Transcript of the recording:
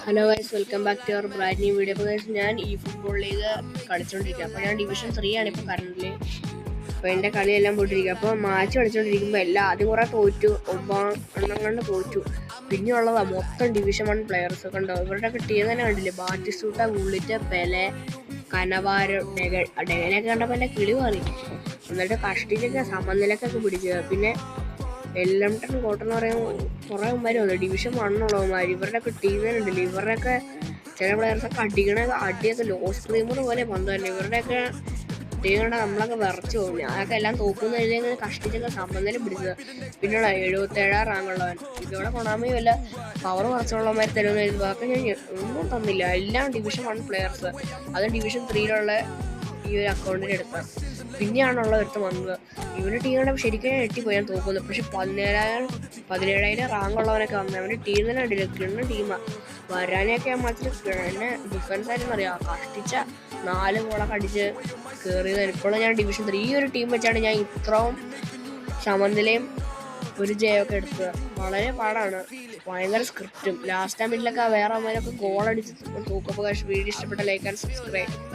Hello guys, welcome back to our brand new video. അപ്പോൾ guys, ഞാൻ ഈ football league കളിച്ചുകൊണ്ടിരിക്കുക. അപ്പോൾ ഞാൻ ഡിവിഷൻ 3 ആണ് ഇപ്പോൾ കറണ്ടിൽ. അപ്പോൾ എൻ്റെ കളിയെല്ലാം പോയിട്ടിരിക്കുക. അപ്പോൾ മാച്ച് കളിച്ചുകൊണ്ടിരിക്കുമ്പോൾ ആദ്യം കുറേ തോറ്റു, 9 കണ്ട് തോറ്റു. പിന്നെയുള്ളതാണ് മൊത്തം ഡിവിഷൻ 1 പ്ലെയേഴ്സ് ഒക്കെ ഉണ്ടാവും. ഇവരുടെയൊക്കെ ടീം തന്നെ കണ്ടില്ലേ, ബാറ്റിസ്റ്റൂട്ട, ഗുള്ളിറ്റ്, പെലെ, കനവാരോ, ഡെഗനൊക്കെ കണ്ടപ്പോൾ എൻ്റെ കിളി മാറി. എന്നിട്ട് കഷ്ടിച്ചൊക്കെ സമനിലക്കൊക്കെ പിടിക്കുക. പിന്നെ എല്ലംടൺ കോട്ടെന്ന് പറയുമ്പോൾ കുറേ മുമ്പാര് വന്നു, ഡിവിഷൻ 1 ഉള്ളവന്മാർ. ഇവരുടെയൊക്കെ ടീം തന്നെ ഉണ്ടല്ലോ. ഇവരുടെയൊക്കെ ചില പ്ലെയേഴ്സൊക്കെ അടിയൊക്കെ ലോസ് ക്രീമർ പോലെ പന്ത് തന്നെ. ഇവരുടെയൊക്കെ ടീം കണ്ടാൽ നമ്മളൊക്കെ വിറച്ചു പോകും. അതൊക്കെ എല്ലാം തോക്കുന്നതിലേക്ക് കഷ്ടിച്ചൊക്കെ സമനില പിടിച്ചത്. പിന്നെയുള്ള 77 റാങ്കുള്ളവൻ. ഇതോടെ കൊണാമി വല്ല പവർ കുറച്ചുള്ളവന്മാർ തരുമെന്ന് അതൊക്കെ ഞാൻ ഒന്നും തന്നില്ല. എല്ലാം ഡിവിഷൻ 1 പ്ലെയേഴ്സ്, അത് ഡിവിഷൻ 3 ഈ ഒരു അക്കൗണ്ടിൽ എടുത്താൽ. പിന്നെയാണുള്ള ഒരുത്തം വന്നത്. ഇവൻ്റെ ടീം കണ്ടപ്പോൾ ശരിക്കും ഞെട്ടിപ്പോയി, ഞാൻ തോക്കുന്നു. പക്ഷെ 17,000 റാങ്കുള്ളവനൊക്കെ വന്നത്. അവൻ്റെ ടീം തന്നെ കണ്ടില്ല, കിണ്ണ ടീമാണ്. വരാനെയൊക്കെ ആ മാച്ചിൽ എന്നെ ഡിഫൻസ് ആയിരുന്നു അറിയാം. കഷ്ടിച്ച 4 ഗോളൊക്കെ അടിച്ച് കയറിയതാണ്. ഇപ്പോഴും ഞാൻ ഡിവിഷൻ 3 ഈ ഒരു ടീം വെച്ചാണ് ഞാൻ ഇത്രയും സമനിലയും ഒരു ജയമൊക്കെ എടുത്തത്. വളരെ പാടാണ്, ഭയങ്കര സ്ക്രിപ്റ്റും. ലാസ്റ്റ് ടൈമിലൊക്കെ വേറെ അമ്മമാരൊക്കെ ഗോളടിച്ച് തൂക്കപ്പോൾ. വീഡിയോ ഇഷ്ടപ്പെട്ട ലൈക്ക് ആൻഡ് സബ്സ്ക്രൈബ്.